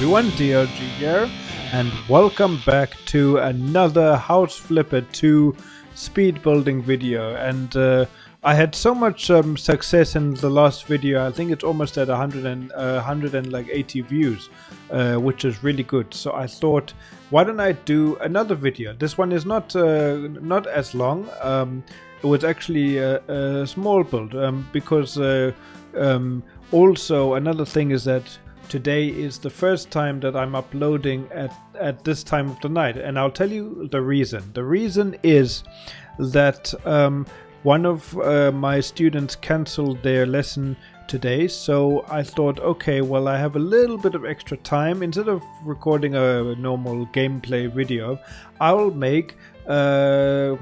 everyone, DLG here, and welcome back to another House Flipper 2 speed building video. And I had so much success in the last video. I think it's almost at 180 views, which is really good. So I thought, why don't I do another video? This one is not as long. It was actually a small build because also another thing is that today is the first time that I'm uploading at this time of the night, and I'll tell you the reason. The reason is that one of my students cancelled their lesson today, so I thought, okay, well, I have a little bit of extra time. Instead of recording a normal gameplay video, I'll make a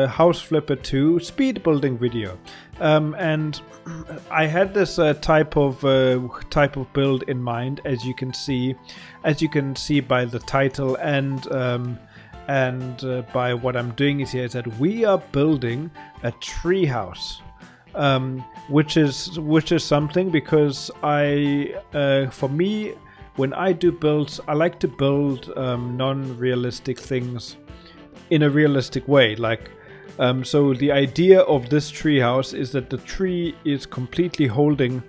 House Flipper 2 speed building video. And I had this type of build in mind, as you can see by the title and by what I'm doing here, is that we are building a tree house, which is something, because for me, when I do builds, I like to build non-realistic things in a realistic way. Like, so the idea of this tree house is that the tree is completely holding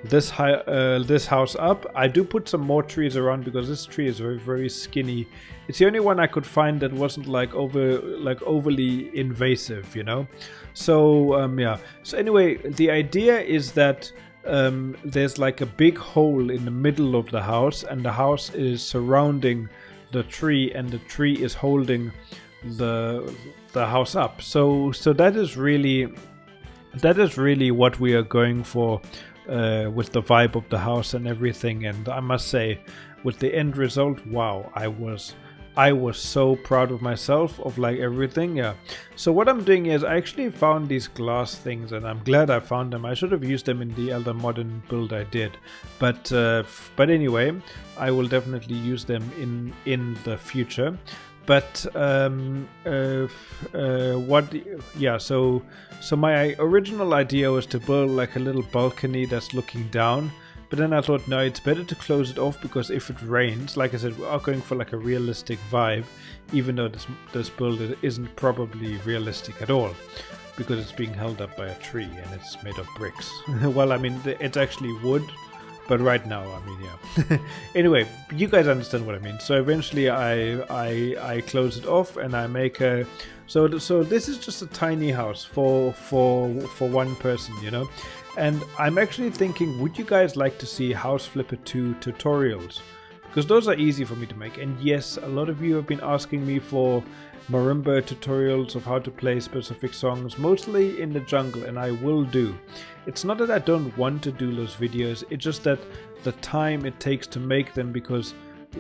this house up. I do put some more trees around because this tree is very, very skinny. It's the only one I could find that wasn't overly invasive, you know. So yeah. So anyway, the idea is that there's like a big hole in the middle of the house, and the house is surrounding the tree, and the tree is holding the house up. So that is really what we are going for with the vibe of the house and everything. And I must say, with the end result, wow, I was so proud of myself, of like everything. Yeah. So what I'm doing is I actually found these glass things, and I'm glad I found them. I should have used them in the other modern build I did, but anyway, I will definitely use them in the future. But so my original idea was to build like a little balcony that's looking down, but then I thought, no, it's better to close it off, because if it rains, like I said, we are going for like a realistic vibe, even though this build isn't probably realistic at all, because it's being held up by a tree and it's made of bricks. Well, I mean, it's actually wood, but right now, I mean, yeah. Anyway, you guys understand what I mean. So eventually I close it off, and I make a so this is just a tiny house for one person, you know. And I'm actually thinking, would you guys like to see House Flipper 2 tutorials? Because those are easy for me to make. And yes, a lot of you have been asking me for marimba tutorials of how to play specific songs, mostly in the jungle, and I will do. It's not that I don't want to do those videos, it's just that the time it takes to make them, because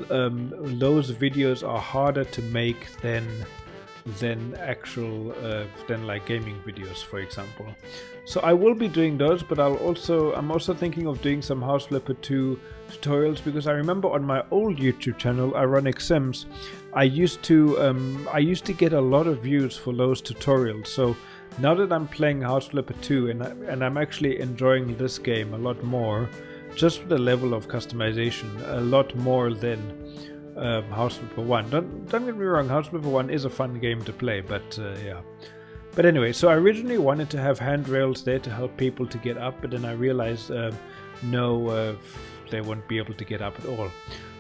those videos are harder to make than like gaming videos, for example. So I will be doing those, but I'm also thinking of doing some House Flipper 2 tutorials, because I remember on my old YouTube channel, Ironic Sims, I used to get a lot of views for those tutorials. So now that I'm playing House Flipper 2 and I'm actually enjoying this game a lot more, just with the level of customization, a lot more than House Flipper 1. Don't get me wrong, House Flipper 1 is a fun game to play, but yeah. But anyway, so I originally wanted to have handrails there to help people to get up, but then I realized no, they won't be able to get up at all.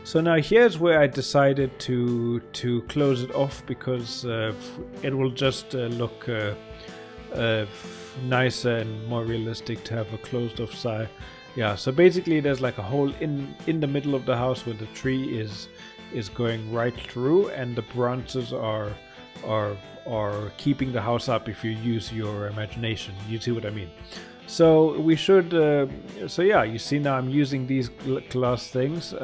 So now here's where I decided to close it off, because it will just look nicer and more realistic to have a closed off side. Yeah, so basically there's like a hole in the middle of the house where the tree is going right through, and the branches are keeping the house up if you use your imagination. You see what I mean? So we should so yeah, you see now I'm using these glass things.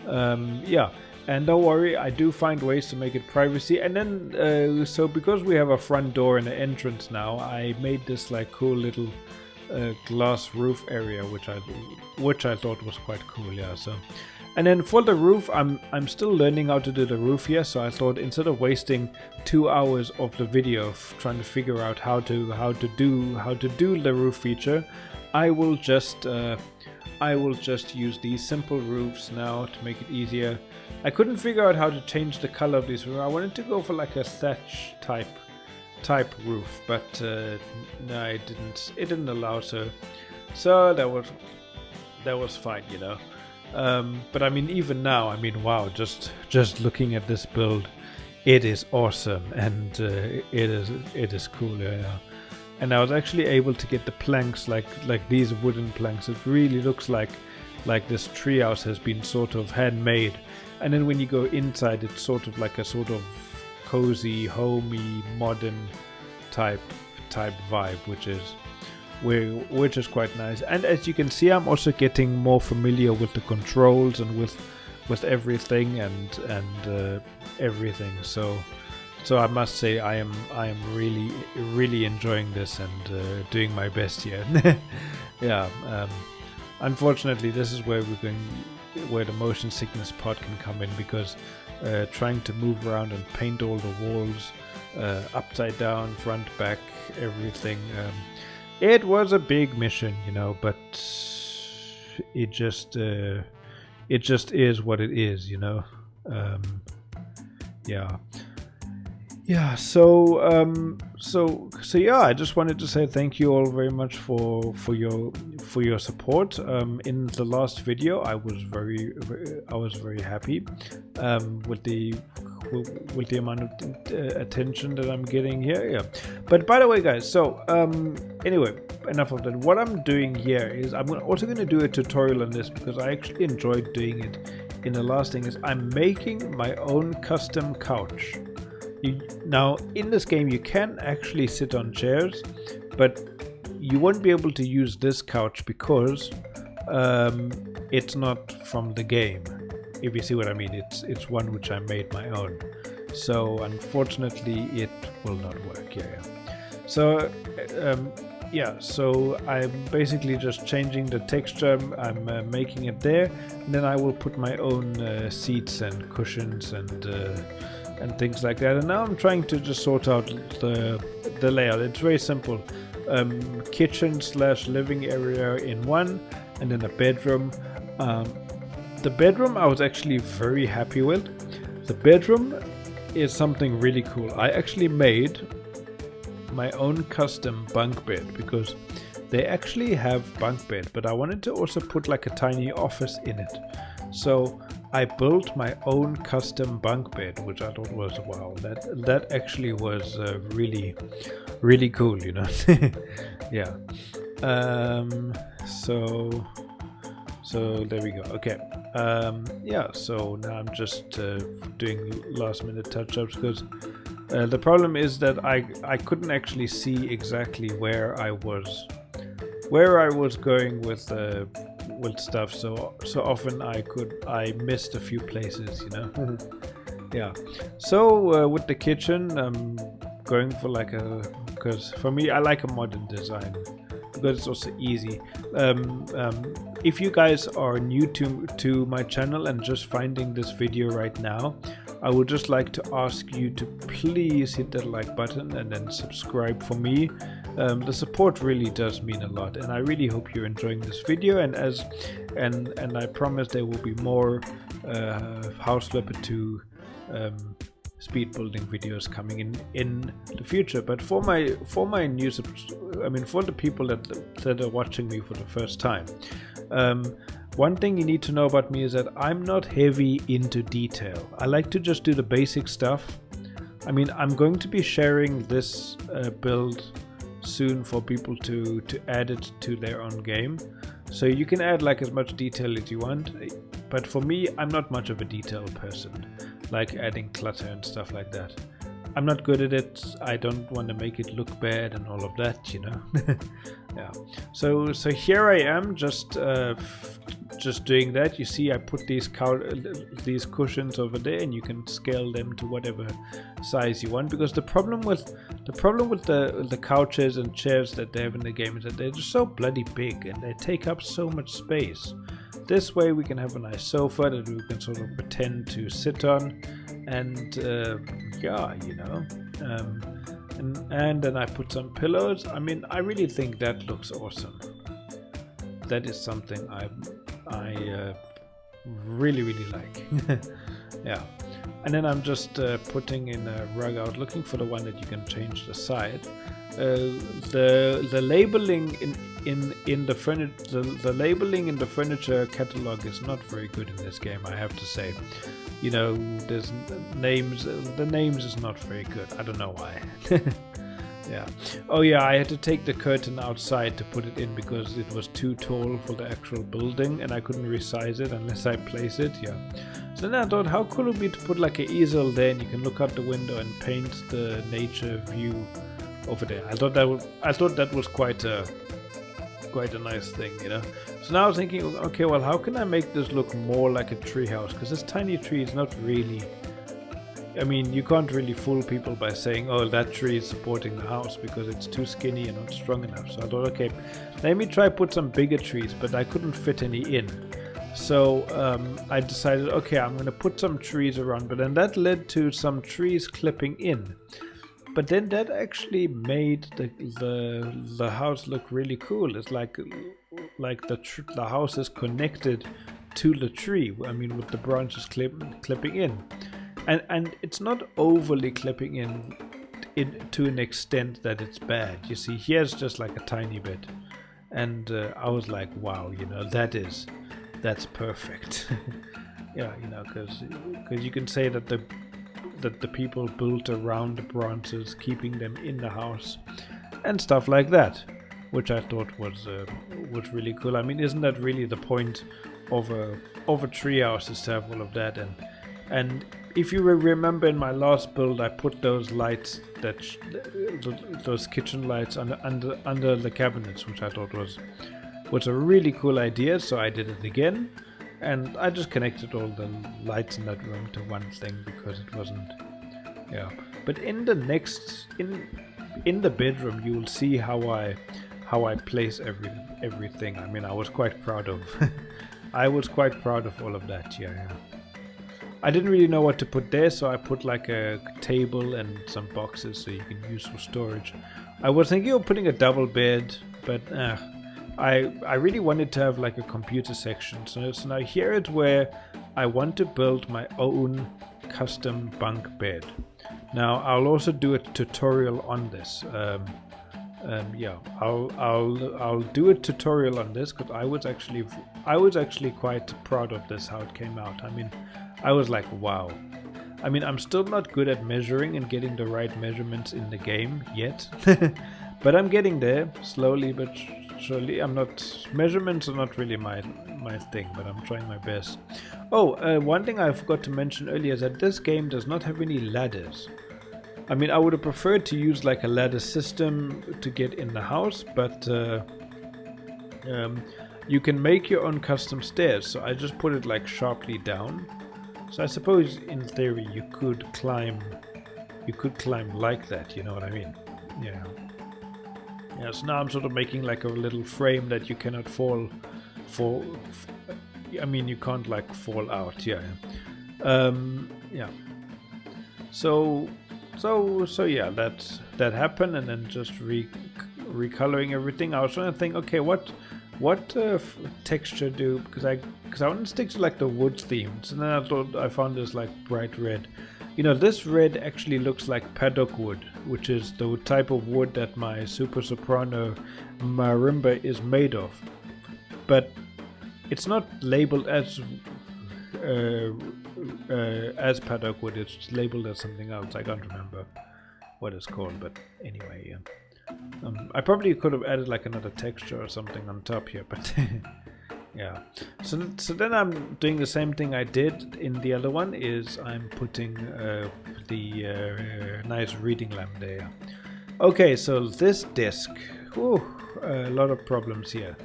Yeah, and don't worry, I do find ways to make it privacy. And then so because we have a front door and an entrance now, I made this like cool little glass roof area, which I thought was quite cool. Yeah. So, and then for the roof, I'm still learning how to do the roof here. So I thought, instead of wasting 2 hours of the video trying to figure out how to do the roof feature, I will just I will just use these simple roofs now to make it easier. I couldn't figure out how to change the color of these roofs. I wanted to go for like a thatch type roof, but no, it didn't allow. So that was fine, you know. But I mean, even now, I mean, wow, just looking at this build, it is awesome, and it is cool, yeah. And I was actually able to get the planks, like these wooden planks. It really looks like this treehouse has been sort of handmade. And then when you go inside, it's sort of like a sort of cozy, homey, modern type vibe, which is quite nice. And as you can see, I'm also getting more familiar with the controls and with everything and everything. So I must say I am really enjoying this and doing my best here. Yeah. Unfortunately, this is where where the motion sickness part can come in, because trying to move around and paint all the walls upside down, front, back, everything. It was a big mission, you know, but it just is what it is, you know. Yeah. Yeah, so yeah, I just wanted to say thank you all very much for your support. In the last video, I was very happy with the amount of attention that I'm getting here. Yeah, but by the way, guys, so anyway, enough of that. What I'm doing here is I'm also going to do a tutorial on this, because I actually enjoyed doing it. In the last thing is I'm making my own custom couch. Now, in this game, you can actually sit on chairs, but you won't be able to use this couch because it's not from the game. If you see what I mean, it's one which I made my own. So unfortunately, it will not work. Yeah. So yeah, so I'm basically just changing the texture. I'm making it there, and then I will put my own seats and cushions and things like that. And now I'm trying to just sort out the layout. It's very simple. Kitchen / living area in one, and then a bedroom. The bedroom I was actually very happy with. The bedroom is something really cool. I actually made my own custom bunk bed, because they actually have bunk bed, but I wanted to also put like a tiny office in it. So I built my own custom bunk bed, which I thought was, wow, that actually was really cool, you know. Yeah. So there we go. Okay. Yeah, so now I'm just doing last minute touch-ups, because the problem is that I couldn't actually see exactly where I was going with stuff, so often I missed a few places, you know. Yeah. So with the kitchen, I'm going for like because for me I like a modern design, because it's also easy. If you guys are new to my channel and just finding this video right now, I would just like to ask you to please hit that like button and then subscribe for me. The support really does mean a lot, and I really hope you're enjoying this video. And I promise there will be more House Flipper 2 speed building videos coming in the future. But for my new for the people that are watching me for the first time, one thing you need to know about me is that I'm not heavy into detail. I like to just do the basic stuff. I mean, I'm going to be sharing this build soon for people to add it to their own game, so you can add like as much detail as you want. But for me, I'm not much of a detail person, like adding clutter and stuff like that. I'm not good at it. I don't want to make it look bad and all of that, you know. Yeah. So here I am, just doing that. You see, I put these cushions over there, and you can scale them to whatever size you want. Because the problem with the couches and chairs that they have in the game is that they're just so bloody big and they take up so much space. This way we can have a nice sofa that we can sort of pretend to sit on, and yeah, you know, and then I put some pillows. I mean, I really think that looks awesome. that is something I really like. Yeah. And then I'm just putting in a rug out, looking for the one that you can change the side. The labeling in the furniture, the labeling in the furniture catalog is not very good in this game, I have to say. You know, there's names. The names is not very good. I don't know why. Yeah. Oh yeah, I had to take the curtain outside to put it in because it was too tall for the actual building, and I couldn't resize it unless I place it. Yeah. So then I thought, how cool it would be to put like an easel there, and you can look out the window and paint the nature view over there. I thought that was quite a nice thing, you know. So now I was thinking, okay, well, how can I make this look more like a treehouse? Because this tiny tree is not really. I mean, you can't really fool people by saying, oh, that tree is supporting the house, because it's too skinny and not strong enough. So I thought, okay, let me try put some bigger trees, but I couldn't fit any in. So I decided, okay, I'm going to put some trees around, but then that led to some trees clipping in. But then that actually made the house look really cool. It's like the house is connected to the tree. I mean, with the branches clipping in. And it's not overly clipping in to an extent that it's bad. You see, here's just like a tiny bit, and I was like, wow, you know, that's perfect. Yeah, you know, because you can say that the people built around the branches, keeping them in the house, and stuff like that, which I thought was really cool. I mean, isn't that really the point of a treehouse, is to have all of that? And if you remember in my last build, I put those lights, those kitchen lights under the cabinets, which I thought was a really cool idea. So I did it again, and I just connected all the lights in that room to one thing because it wasn't. Yeah, but in the bedroom, you will see how I place everything. I mean, I was quite proud of. I was quite proud of all of that. Yeah. I didn't really know what to put there, so I put like a table and some boxes so you can use for storage. I was thinking of putting a double bed, but I really wanted to have like a computer section. So now here is where I want to build my own custom bunk bed. Now I'll also do a tutorial on this. Yeah, I'll do a tutorial on this because I was actually quite proud of this, how it came out. I mean, I was like, wow. I mean, I'm still not good at measuring and getting the right measurements in the game yet, but I'm getting there slowly but surely. Measurements are not really my thing, but I'm trying my best. Oh, one thing I forgot to mention earlier is that this game does not have any ladders. I mean, I would have preferred to use like a ladder system to get in the house, but you can make your own custom stairs. So I just put it like sharply down. So I suppose in theory you could climb like that, you know what I mean? Yeah. Yeah, so now I'm sort of making like a little frame that you cannot I mean, you can't like fall out, yeah. Yeah. So yeah, that happened, and then just recoloring everything. I was trying to think, okay, what texture do, because I want to stick to like the wood themes, and then I thought I found this like bright red. You know, this red actually looks like paddock wood, which is the type of wood that my SuperSoprano marimba is made of, but it's not labeled as paddock wood. It's labeled as something else. I can't remember what it's called, but anyway, yeah. I probably could have added like another texture or something on top here, but yeah. So then I'm doing the same thing I did in the other one. Is I'm putting the nice reading lamp there. Okay, so this disc, a lot of problems here.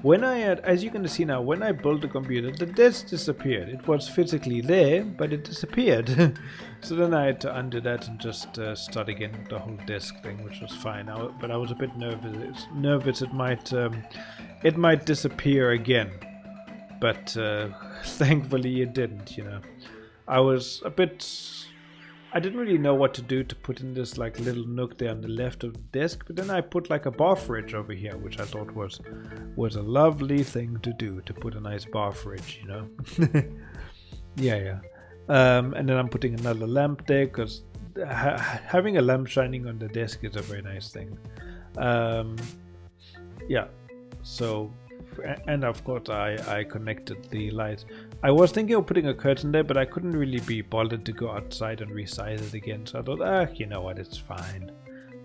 When as you can see now, when I built the computer, the disk disappeared. It was physically there, but it disappeared. So then I had to undo that and just start again with the whole disk thing, which was fine. But I was a bit nervous. It might disappear again, but thankfully it didn't. You know, I was a bit I didn't really know what to do to put in this like little nook there on the left of the desk, but then I put like a bar fridge over here, which I thought was a lovely thing to do, to put a nice bar fridge, you know. Yeah. And then I'm putting another lamp there, because having a lamp shining on the desk is a very nice thing. Yeah, so, and of course I connected the lights. I was thinking of putting a curtain there, but I couldn't really be bothered to go outside and resize it again, so I thought, you know what, it's fine.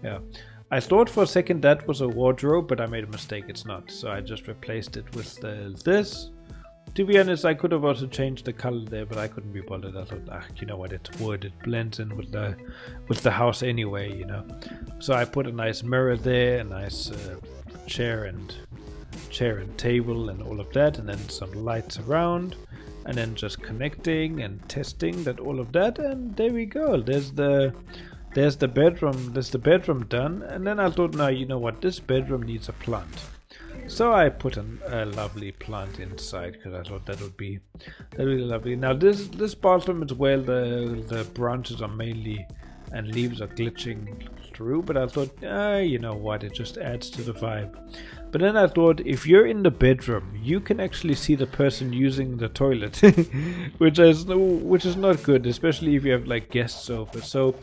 Yeah, I thought for a second that was a wardrobe, but I made a mistake, it's not, so I just replaced it with this. To be honest, I could have also changed the color there, but I couldn't be bothered. I thought, you know what, it's wood, it blends in with the house anyway, you know. So I put a nice mirror there, a nice chair and table and all of that, and then some lights around, and then just connecting and testing that, all of that, and there we go. There's the bedroom. There's the bedroom done, and then I thought, now you know what, this bedroom needs a plant. So I put a lovely plant inside, because I thought that would be lovely. Now this bathroom is where the branches are mainly and leaves are glitching through, but I thought, you know what, it just adds to the vibe. But then I thought, if you're in the bedroom, you can actually see the person using the toilet, which is not good, especially if you have like guests over. So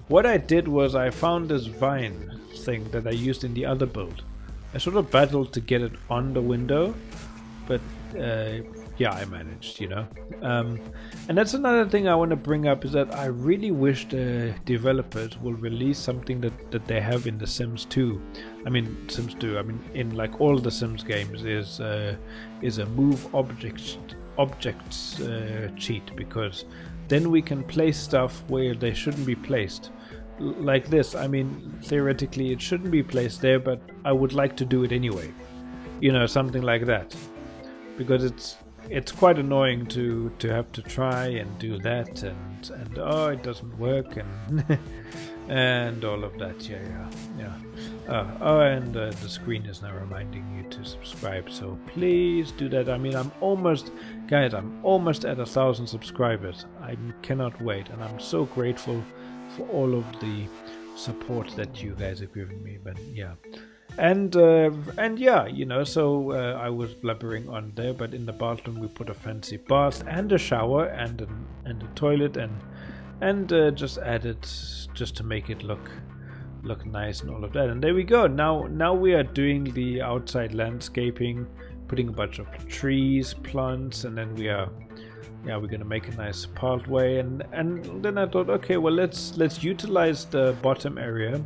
what I did was I found this vine thing that I used in the other build. I sort of battled to get it on the window, but yeah, I managed, you know. And that's another thing I want to bring up, is that I really wish the developers will release something that they have in the Sims 2. I mean, in like all the Sims games is a move objects cheat, because then we can place stuff where they shouldn't be placed. Like this, I mean, theoretically it shouldn't be placed there, but I would like to do it anyway, you know, something like that, because it's quite annoying to have to try and do that, and oh, it doesn't work, and and all of that. Yeah. And the screen is now reminding you to subscribe, so please do that. I mean, I'm almost at 1,000 subscribers. I cannot wait, and I'm so grateful for all of the support that you guys have given me. But yeah, and yeah, you know, so I was blubbering on there, but in the bathroom we put a fancy bath and a shower and a toilet, and just added, just to make it look nice and all of that. And there we go. Now we are doing the outside landscaping, putting a bunch of trees, plants, and then we're gonna make a nice pathway, and then I thought, okay, well, let's utilize the bottom area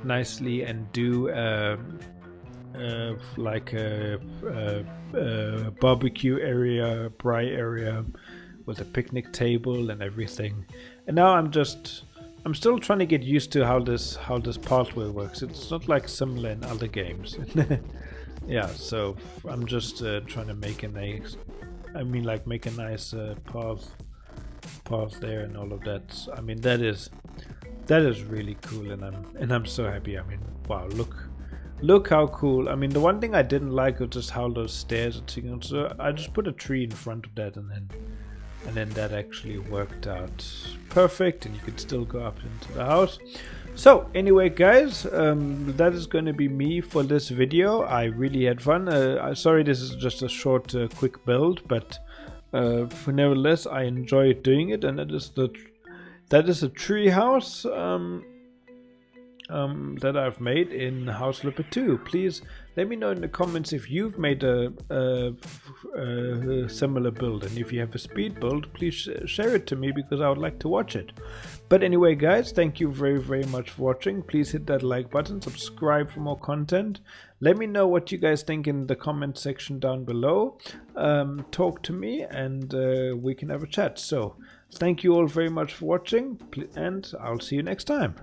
nicely and do like a barbecue area, braai area with a picnic table and everything. And now I'm still trying to get used to how this pathway works. It's not like similar in other games. Yeah, so I'm just trying to make a nice path there and all of that. I mean, that is really cool, and I'm so happy. I mean, wow, look how cool. I mean, the one thing I didn't like was just how those stairs are taken. So I just put a tree in front of that, and then that actually worked out perfect, and you could still go up into the house. So anyway, guys, that is going to be me for this video. I really had fun. Sorry, this is just a short, quick build, but nevertheless, I enjoyed doing it, and that is a tree house that I've made in House Flipper 2. Please let me know in the comments if you've made a similar build, and if you have a speed build, please share it to me, because I would like to watch it. But anyway, guys, thank you very, very much for watching. Please hit that like button, subscribe for more content. Let me know what you guys think in the comment section down below. Talk to me, and we can have a chat. So thank you all very much for watching, and I'll see you next time.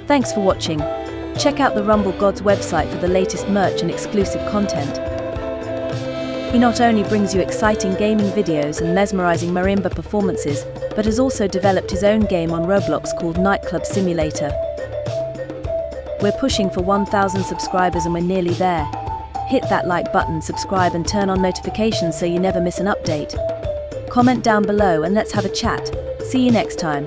Thanks for watching. Check out the Rumble Gods website for the latest merch and exclusive content. He not only brings you exciting gaming videos and mesmerizing marimba performances, but has also developed his own game on Roblox called Nightclub Simulator. We're pushing for 1,000 subscribers and we're nearly there. Hit that like button, subscribe and turn on notifications so you never miss an update. Comment down below and let's have a chat. See you next time.